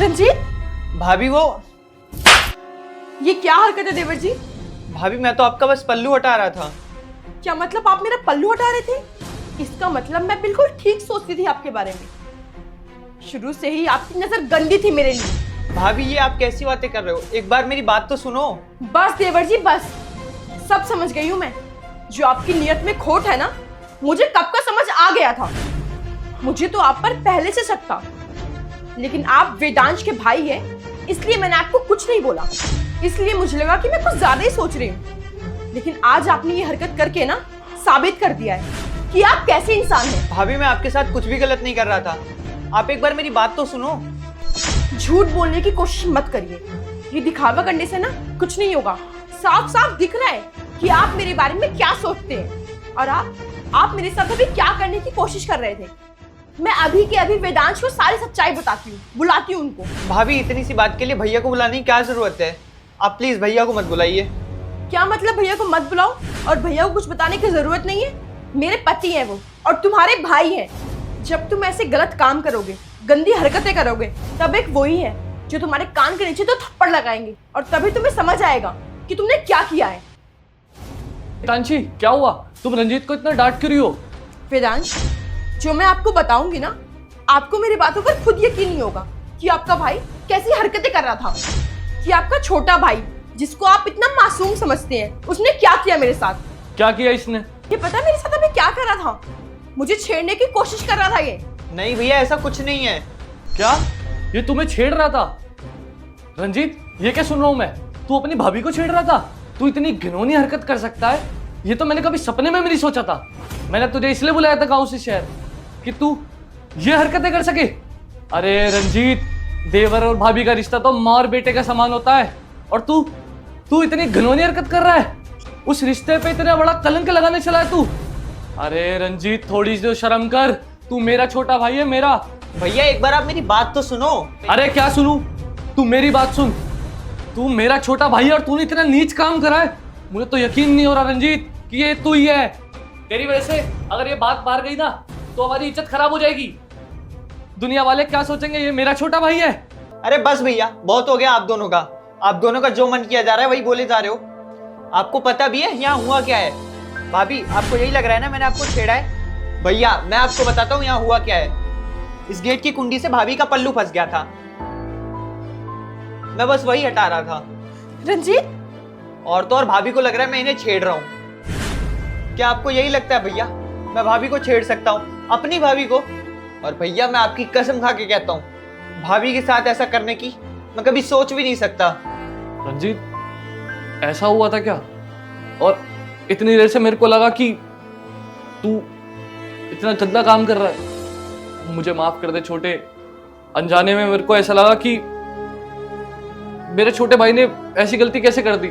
रंजीत, भाभी वो ये क्या हरकत है देवर जी? भाभी मैं तो आपका बस पल्लू हटा रहा था। क्या मतलब आप मेरा पल्लू हटा रहे थे? इसका मतलब मैं बिल्कुल ठीक सोचती थी आपके बारे में। शुरू से ही आपकी नजर गंदी थी मेरे लिए। भाभी ये आप कैसी बातें कर रहे हो, एक बार मेरी बात तो सुनो। बस देवर जी बस, सब समझ गई हूँ मैं। जो आपकी नियत में खोट है ना, मुझे कब का समझ आ गया था। मुझे तो आप पर पहले से शक था, लेकिन आप वेदांश के भाई हैं, इसलिए मैंने आपको कुछ नहीं बोला। इसलिए मुझे लगा कि मैं कुछ ज्यादा ही सोच रही हूँ, लेकिन आज आपने ये हरकत करके ना साबित कर दिया है कि आप कैसे इंसान हैं। भाभी मैं आपके साथ कुछ भी गलत नहीं कर रहा था, आप एक बार मेरी बात तो सुनो। झूठ बोलने की कोशिश मत करिए, ये दिखावा करने से ना कुछ नहीं होगा। साफ साफ दिख रहा है कि आप मेरे बारे में क्या सोचते हैं, और आप मेरे साथ अभी क्या करने की कोशिश कर रहे थे। मैं अभी के अभी वेदांश को सारी सच्चाई बताती हूँ, बुलाती हूँ उनको। भाभी इतनी सी बात के लिए भैया को बुलाने की क्या जरूरत है, आप प्लीज भैया को मत बुलाइए। क्या मतलब भैया को मत बुलाओ और भैया को कुछ बताने की जरूरत नहीं है? मेरे पति हैं वो, और तुम्हारे भाई हैं। जब तुम ऐसे गलत काम करोगे, गंदी हरकतें करोगे, तब एक वही है जो तुम्हारे कान के नीचे तो थप्पड़ लगाएंगे, और तभी तुम्हें समझ आएगा कि तुमने क्या किया है। तांशी क्या हुआ, तुम रंजीत को इतना डांट क्यों रही हो? वेदांश, जो मैं आपको बताऊंगी ना, आपको मेरी बातों पर खुद यकीन नहीं होगा कि आपका भाई कैसी हरकतें कर रहा था। कि आपका छोटा भाई, जिसको आप इतना मासूम समझते हैं, उसने क्या किया मेरे साथ। क्या किया इसने? ये पता है मेरे साथ अभी क्या कर रहा था? मुझे छेड़ने की कोशिश कर रहा था ये। नहीं भैया ऐसा कुछ नहीं है। क्या ये तुम्हें छेड़ रहा था? रंजीत ये क्या सुन रहा हूं मैं, तू अपनी भाभी को छेड़ रहा था? तू इतनी घिनौनी हरकत कर सकता है, ये तो मैंने कभी सपने में भी नहीं सोचा था। मैंने तुझे इसलिए बुलाया था गांव से शहर कि तू ये हरकतें कर सके। अरे रंजीत, देवर और भाभी का रिश्ता तो माँ और बेटे का समान होता है, और तू इतनी घिनौनी हरकत कर रहा है। उस रिश्ते पे इतना बड़ा कलंक लगाने चला है तू। अरे रंजीत थोड़ी सी शर्म कर, तू मेरा छोटा भाई है मेरा। भैया एक बार आप मेरी बात तो सुनो। अरे क्या सुनूं, तू मेरी बात सुन। तू मेरा छोटा भाई है और तूने इतना नीच काम करा है, मुझे तो यकीन नहीं हो रहा रंजीत कि ये तू ही है। तेरी वजह से अगर ये बात बाहर गई ना तो हमारी इज्जत खराब हो जाएगी। दुनिया वाले क्या सोचेंगे, ये मेरा छोटा भाई है। अरे बस भैया बहुत हो गया आप दोनों का। आप दोनों का जो मन किया जा रहा है वही बोले जा रहे हो। आपको पता भी है यहाँ हुआ क्या है? भाभी आपको यही लग रहा है ना मैंने आपको छेड़ा है? भैया मैं आपको बताता हूँ यहाँ हुआ क्या है। इस गेट की कुंडी से भाभी का पल्लू फंस गया था, मैं बस वही हटा रहा था। रंजीत, और तो और भाभी को लग रहा है मैं इन्हें छेड़ रहा हूँ। क्या आपको यही लगता है भैया मैं भाभी को छेड़ सकता हूँ, अपनी भाभी को? और भैया मैं आपकी कसम खा के कहता हूँ, भाभी के साथ ऐसा करने की मैं कभी सोच भी नहीं सकता। रंजीत ऐसा हुआ था क्या? और इतनी देर से मेरे को लगा कि तू इतना गंदा काम कर रहा है। मुझे माफ कर दे छोटे, अनजाने में मेरे को ऐसा लगा कि मेरे छोटे भाई ने ऐसी गलती कैसे कर दी।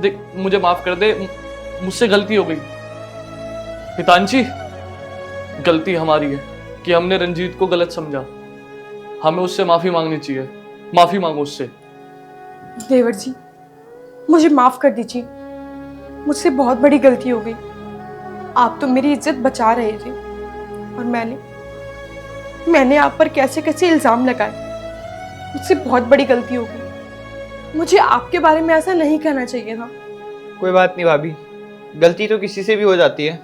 देख मुझे माफ कर दे, मुझसे गलती हो गई। हितांशी, गलती हमारी है कि हमने रंजीत को गलत समझा। हमें उससे माफी मांगनी चाहिए, माफी मांगो उससे। देवर जी मुझे माफ कर दीजिए, मुझसे बहुत बड़ी गलती हो गई। आप तो मेरी इज्जत बचा रहे थे, और मैंने आप पर कैसे कैसे इल्जाम लगाए। मुझसे बहुत बड़ी गलती हो गई। मुझे आपके बारे में ऐसा नहीं कहना चाहिए था। कोई बात नहीं भाभी, गलती तो किसी से भी हो जाती है।